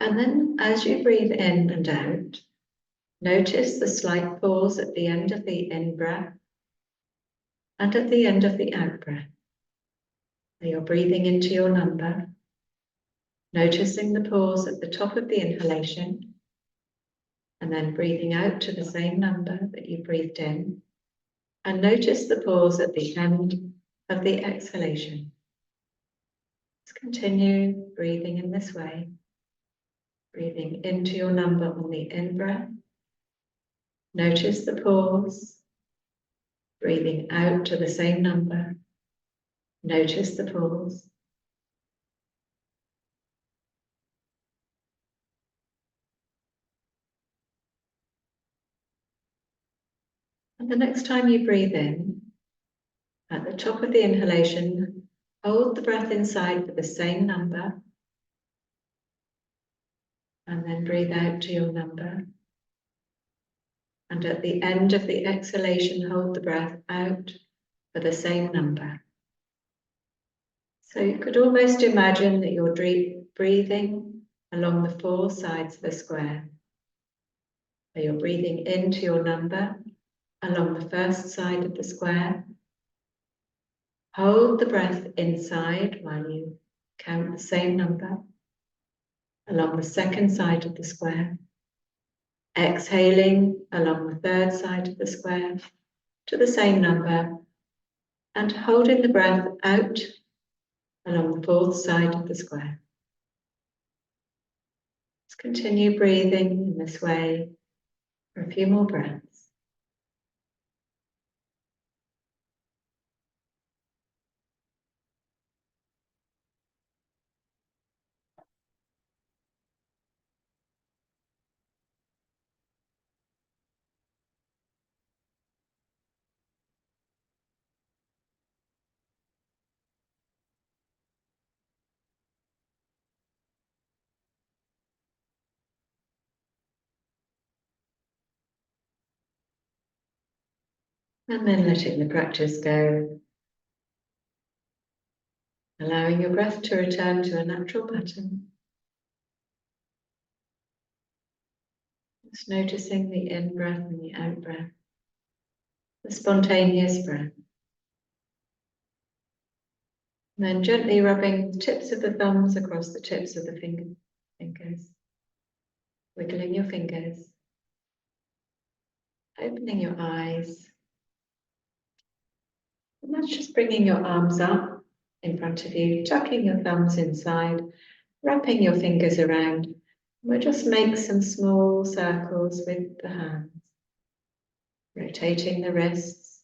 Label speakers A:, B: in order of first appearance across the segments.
A: And then as you breathe in and out, notice the slight pause at the end of the in-breath and at the end of the out-breath. So you're breathing into your number, noticing the pause at the top of the inhalation, and then breathing out to the same number that you breathed in, and notice the pause at the end of the exhalation. Let's continue breathing in this way, breathing into your number on the in-breath. Notice the pause, breathing out to the same number. Notice the pause. And the next time you breathe in, at the top of the inhalation, hold the breath inside for the same number, and then breathe out to your number. And at the end of the exhalation, hold the breath out for the same number. So you could almost imagine that you're breathing along the four sides of a square. So you're breathing into your number along the first side of the square. Hold the breath inside while you count the same number along the second side of the square. Exhaling along the third side of the square to the same number, and holding the breath out along the fourth side of the square. Let's continue breathing in this way for a few more breaths. And then letting the practice go, allowing your breath to return to a natural pattern. Just noticing the in-breath and the out-breath, the spontaneous breath. And then gently rubbing the tips of the thumbs across the tips of the fingers, wiggling your fingers, opening your eyes. And that's just bringing your arms up in front of you, tucking your thumbs inside, wrapping your fingers around. We'll just make some small circles with the hands, rotating the wrists.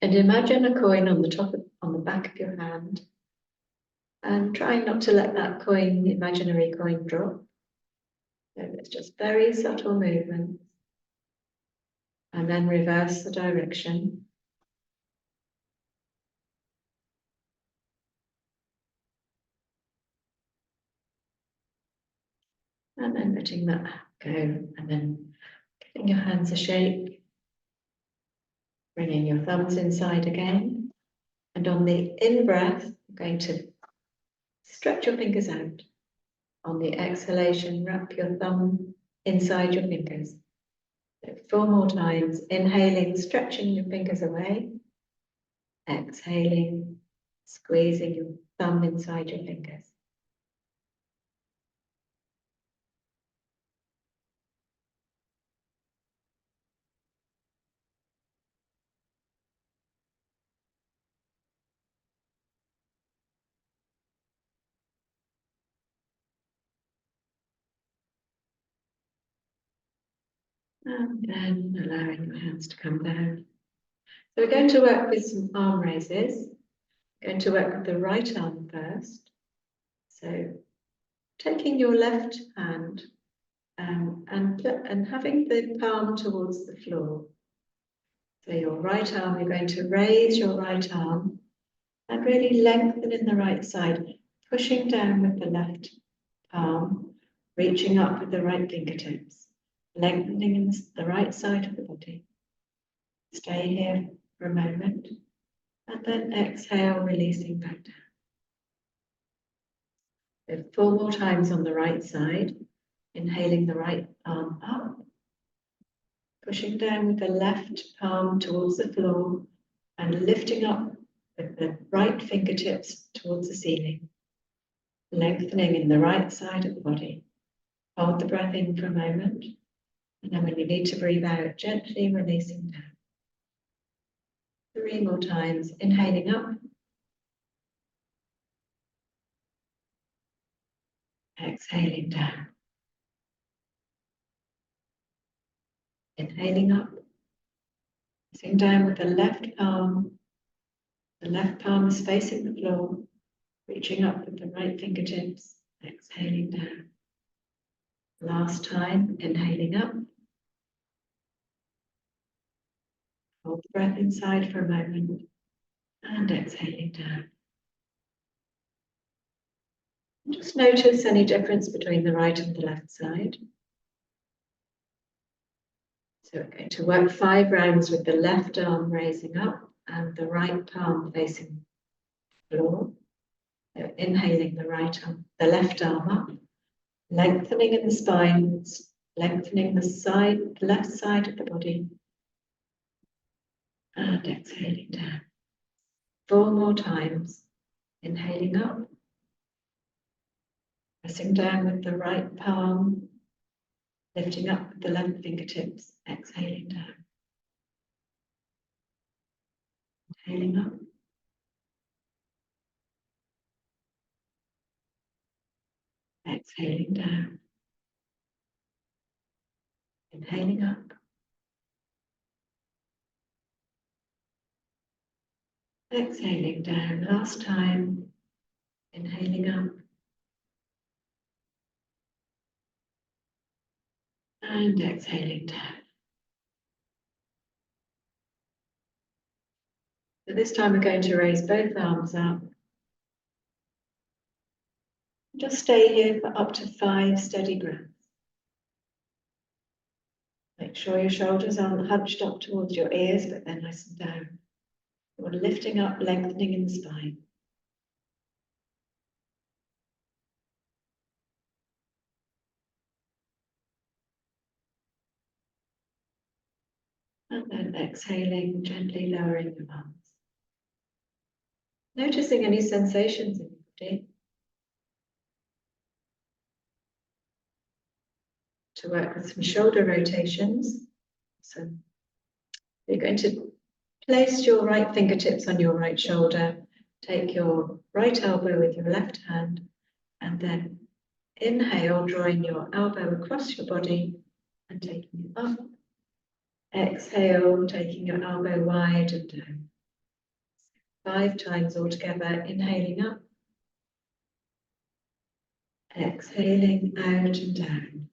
A: And imagine a coin on the back of your hand. And try not to let that coin, the imaginary coin, drop. So it's just very subtle movements. And then reverse the direction. And then letting that go. And then giving your hands a shake. Bringing your thumbs inside again. And on the in-breath, you're going to stretch your fingers out. On the exhalation, wrap your thumb inside your fingers. So 4 more times. Inhaling, stretching your fingers away. Exhaling, squeezing your thumb inside your fingers. And then allowing your hands to come down. So we're going to work with some arm raises. We're going to work with the right arm first. So taking your left hand and having the palm towards the floor. So your right arm, you're going to raise your right arm and really lengthen in the right side, pushing down with the left palm, reaching up with the right fingertips, lengthening in the right side of the body. Stay here for a moment, and then exhale, releasing back down. So 4 more times on the right side, inhaling the right arm up, pushing down with the left palm towards the floor and lifting up with the right fingertips towards the ceiling, lengthening in the right side of the body. Hold the breath in for a moment, and then when you need to breathe out, gently releasing down. 3 more times, inhaling up, exhaling down. Inhaling up, pressing down with the left palm. The left palm is facing the floor, reaching up with the right fingertips, exhaling down. Last time, inhaling up. Hold the breath inside for a moment and exhaling down. Just notice any difference between the right and the left side. So we're going to work 5 rounds with the left arm raising up and the right palm facing the floor. So inhaling the left arm up, lengthening in the spine, lengthening the left side of the body, and exhaling down. 4 more times, inhaling up, pressing down with the right palm, lifting up with the left fingertips, exhaling down. Inhaling up. Exhaling down. Inhaling up. Exhaling down. Last time. Inhaling up. And exhaling down. So this time we're going to raise both arms up. Just stay here for up to 5 steady breaths. Make sure your shoulders aren't hunched up towards your ears, but they're nice and down. You're lifting up, lengthening in the spine. And then exhaling, gently lowering your arms. Noticing any sensations in your body. To work with some shoulder rotations. So you're going to place your right fingertips on your right shoulder, take your right elbow with your left hand, and then inhale, drawing your elbow across your body and taking it up. Exhale, taking your elbow wide and down. 5 times altogether, inhaling up, exhaling out and down.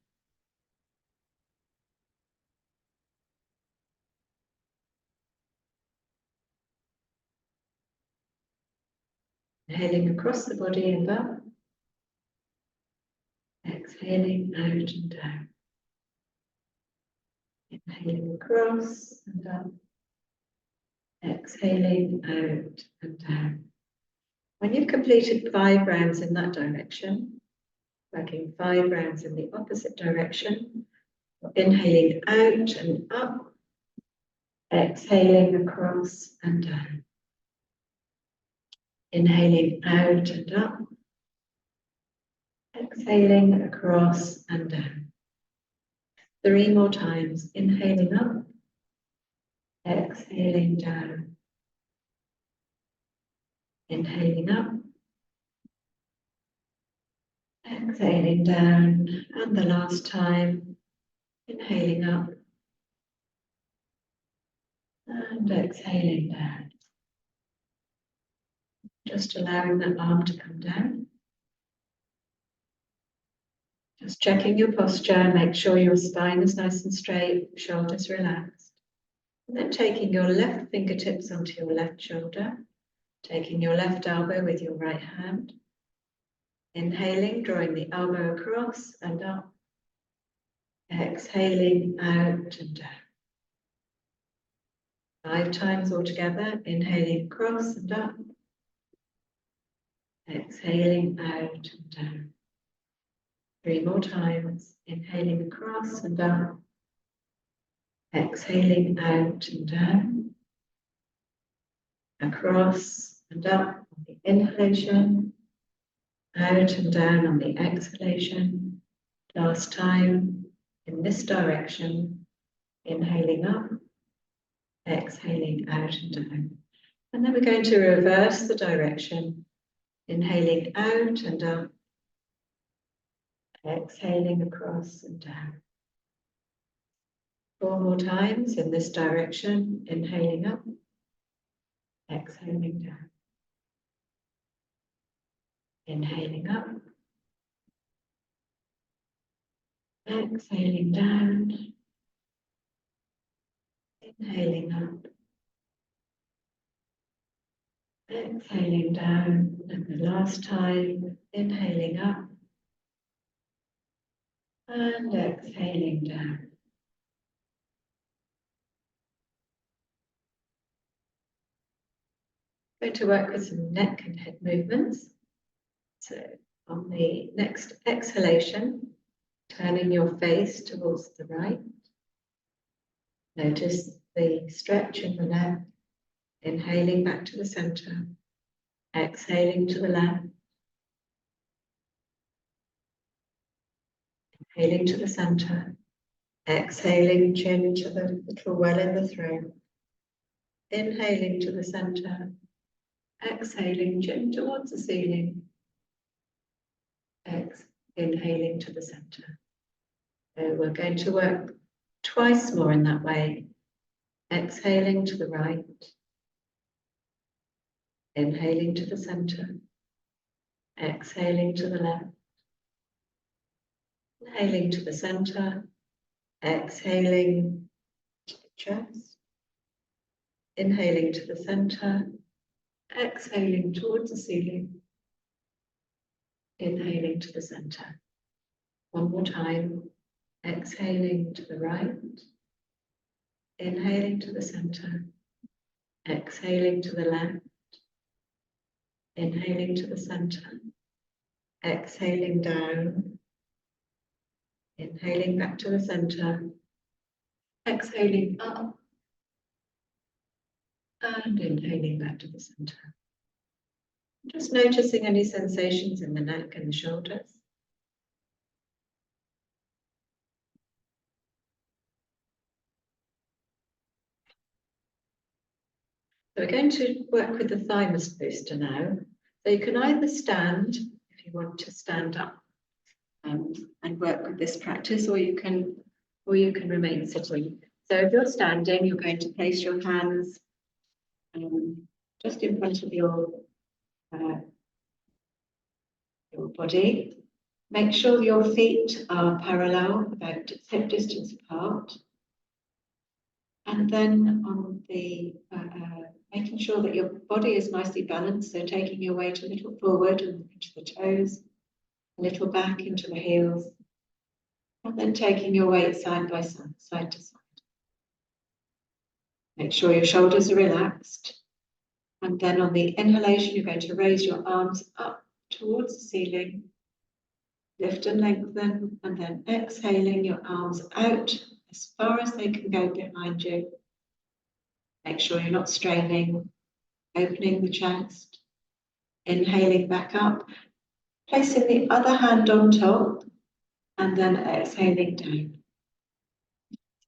A: Inhaling across the body and up, exhaling out and down. Inhaling across and up, exhaling out and down. When you've completed 5 rounds in that direction, working 5 rounds in the opposite direction, inhaling out and up, exhaling across and down. Inhaling out and up, exhaling across and down. 3 more times, inhaling up, exhaling down. Inhaling up, exhaling down, and the last time, inhaling up, and exhaling down. Just allowing that arm to come down. Just checking your posture, make sure your spine is nice and straight, shoulders relaxed. And then taking your left fingertips onto your left shoulder, taking your left elbow with your right hand. Inhaling, drawing the elbow across and up. Exhaling out and down. 5 times altogether, inhaling across and up. exhaling out and down. 3 more times, inhaling across and up, exhaling out and down, across and up on the inhalation, out and down on the exhalation. Last time in this direction, inhaling up, exhaling out and down. And then we're going to reverse the direction, inhaling out and up, exhaling across and down. 4 more times in this direction, inhaling up, exhaling down. Inhaling up, exhaling down, inhaling up, exhaling down, and the last time, inhaling up and exhaling down. Going to work with some neck and head movements. So on the next exhalation, turning your face towards the right. Notice the stretch in the neck, inhaling back to the center, exhaling to the left, inhaling to the center, exhaling chin to the little well in the throat, inhaling to the center, exhaling chin towards the ceiling, inhaling to the center. So we're going to work twice more in that way. Exhaling to the right, inhaling to the center, exhaling to the left, inhaling to the center, exhaling to the chest, inhaling to the center, exhaling towards the ceiling, inhaling to the center. One more time, exhaling to the right, inhaling to the center, exhaling to the left, inhaling to the center, exhaling down, inhaling back to the center, exhaling up, and inhaling back to the center. Just noticing any sensations in the neck and the shoulders. So we're going to work with the thymus booster now. So you can either stand, if you want to stand up and work with this practice, or you can remain sitting. So if you're standing, you're going to place your hands just in front of your body. Make sure your feet are parallel, about hip distance apart. And then on the making sure that your body is nicely balanced, so taking your weight a little forward and into the toes, a little back into the heels, and then taking your weight side by side, side to side. Make sure your shoulders are relaxed. And then on the inhalation, you're going to raise your arms up towards the ceiling, lift and lengthen, and then exhaling your arms out as far as they can go behind you. Make sure you're not straining, opening the chest, inhaling back up, placing the other hand on top, and then exhaling down.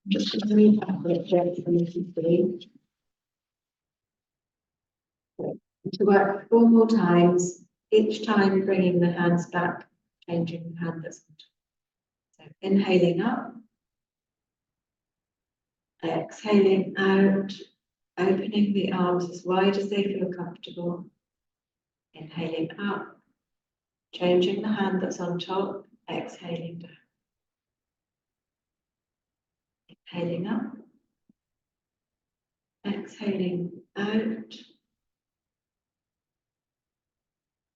A: Just going to move back a little bit so you can see. To work 4 more times, each time bringing the hands back, changing the hand that's on top. So inhaling up, exhaling out, opening the arms as wide as they feel comfortable. Inhaling up, changing the hand that's on top, exhaling down. Inhaling up, exhaling out.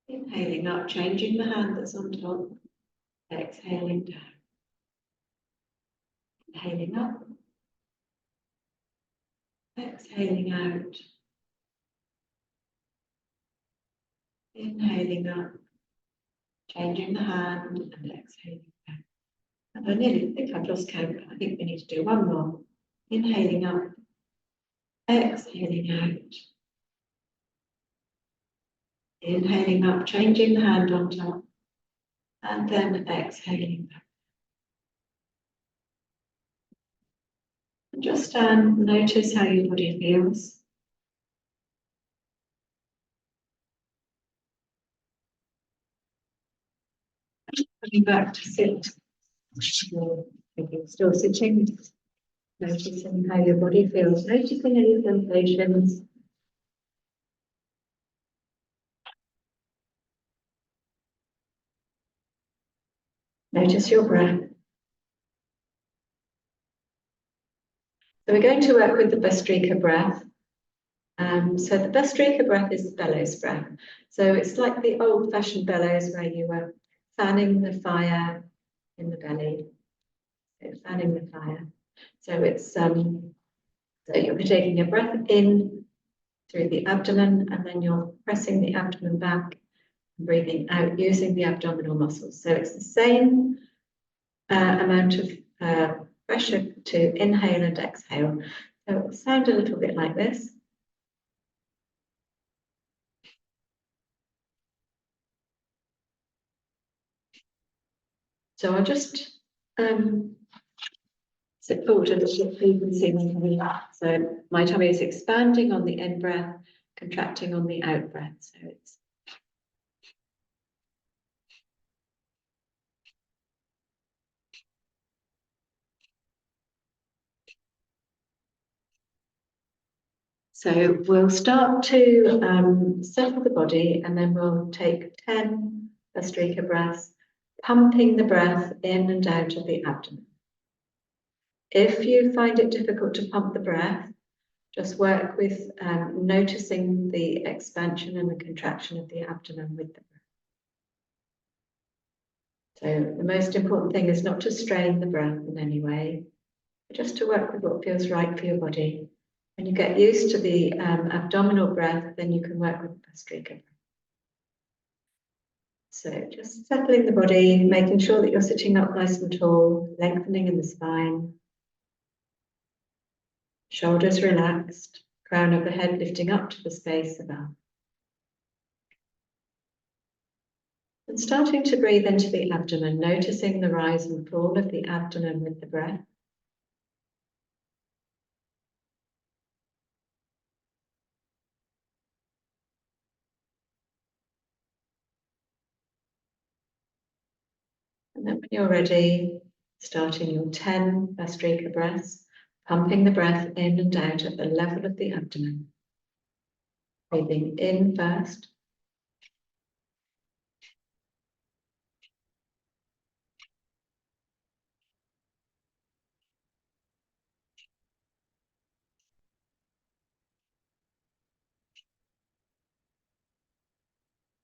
A: Inhaling up, changing the hand that's on top, exhaling down. Inhaling up, exhaling out. Inhaling up, changing the hand and exhaling back. And I nearly think I've lost count, but I think we need to do one more. Inhaling up, exhaling out. Inhaling up, changing the hand on top, and then exhaling back. And just notice how your body feels. Coming back to sit. Still sitting, noticing how your body feels, noticing any sensations. Notice your breath. So we're going to work with the Bhastrika breath. So the Bhastrika breath is the bellows breath. So it's like the old-fashioned bellows where you were fanning the fire in the belly. So fanning the fire. So it's so you're taking a breath in through the abdomen, and then you're pressing the abdomen back and breathing out using the abdominal muscles. So it's the same amount of pressure to inhale and exhale. So it will sound a little bit like this. So I'll just sit forward a little bit so you can see me coming up. So my tummy is expanding on the in breath, contracting on the out breath. So it's so we'll start to settle the body, and then we'll take 10 Bhastrika breaths, pumping the breath in and out of the abdomen. If you find it difficult to pump the breath, just work with noticing the expansion and the contraction of the abdomen with the breath. So the most important thing is not to strain the breath in any way, but just to work with what feels right for your body. When you get used to the abdominal breath, then you can work with the Bhastrika breath. So just settling the body, making sure that you're sitting up nice and tall, lengthening in the spine. Shoulders relaxed, crown of the head lifting up to the space above. And starting to breathe into the abdomen, noticing the rise and fall of the abdomen with the breath. And then when you're ready, starting your 10 Bhastrika breaths, pumping the breath in and out at the level of the abdomen. Breathing in first.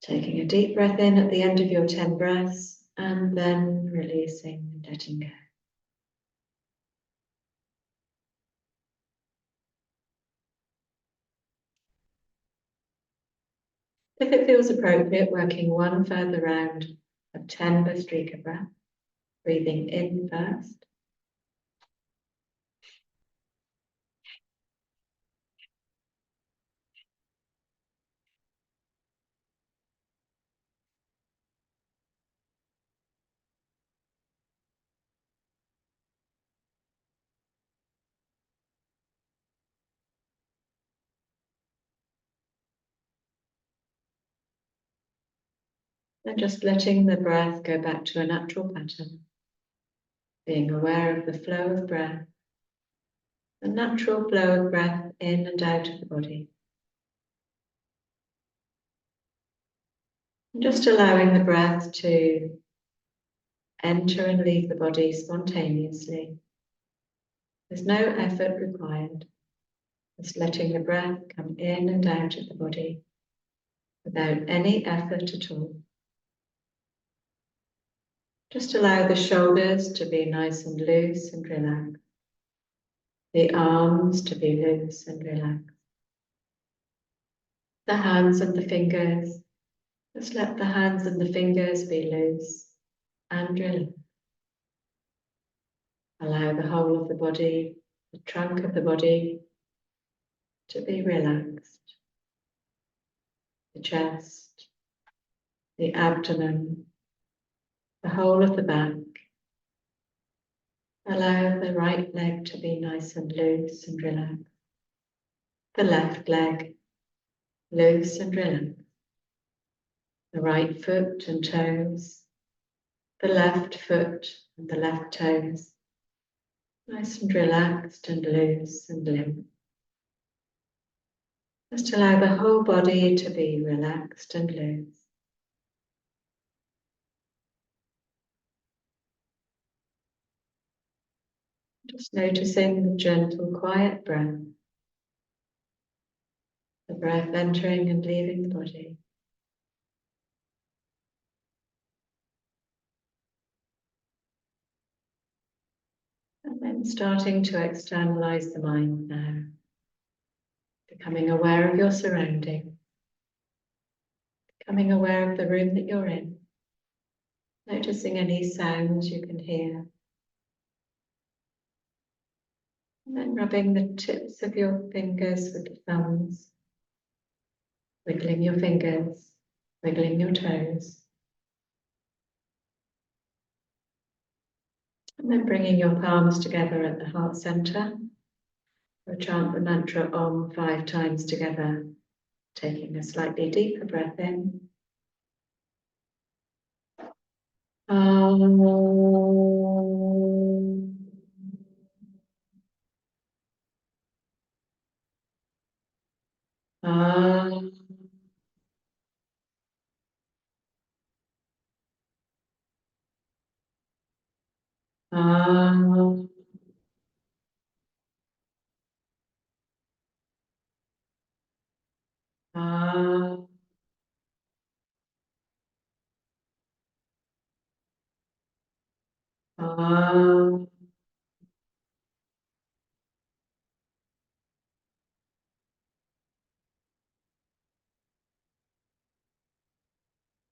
A: Taking a deep breath in at the end of your 10 breaths, and then releasing and letting go. If it feels appropriate, working one further round of 10 Bhastrika breath, breathing in first. And just letting the breath go back to a natural pattern. Being aware of the flow of breath, the natural flow of breath in and out of the body. And just allowing the breath to enter and leave the body spontaneously. There's no effort required. Just letting the breath come in and out of the body without any effort at all. Just allow the shoulders to be nice and loose and relaxed. The arms to be loose and relaxed. The hands and the fingers Just let the hands and the fingers be loose and relax. Allow the whole of the body, the trunk of the body, to be relaxed. The chest, the abdomen, the whole of the back. Allow the right leg to be nice and loose and relaxed. The left leg, loose and relaxed. The right foot and toes. The left foot and the left toes. Nice and relaxed and loose and limp. Just allow the whole body to be relaxed and loose. Just noticing the gentle, quiet breath. The breath entering and leaving the body. And then starting to externalize the mind now. Becoming aware of your surroundings. Becoming aware of the room that you're in. Noticing any sounds you can hear. And then rubbing the tips of your fingers with the thumbs. Wiggling your fingers, wiggling your toes. And then bringing your palms together at the heart center. We'll chant the mantra Om 5 times together, taking a slightly deeper breath in. Om. Om. Om. Om. Om.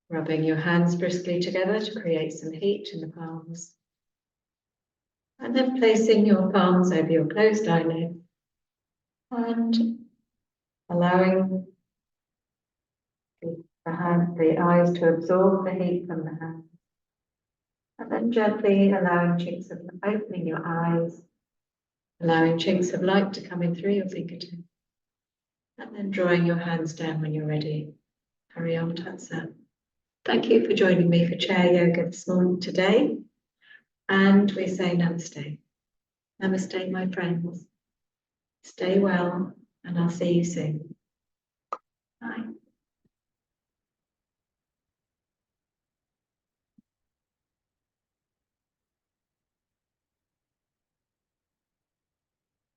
A: Rubbing your hands briskly together to create some heat in the palms. And then placing your palms over your closed eyelids and allowing the eyes to absorb the heat from the hands. And then gently allowing chinks of opening your eyes, allowing chinks of light to come in through your fingertips. And then drawing your hands down when you're ready. Hurry on, Tatsat. Thank you for joining me for chair yoga this morning today. And we say namaste. Namaste, my friends. Stay well, and I'll see you soon. Bye.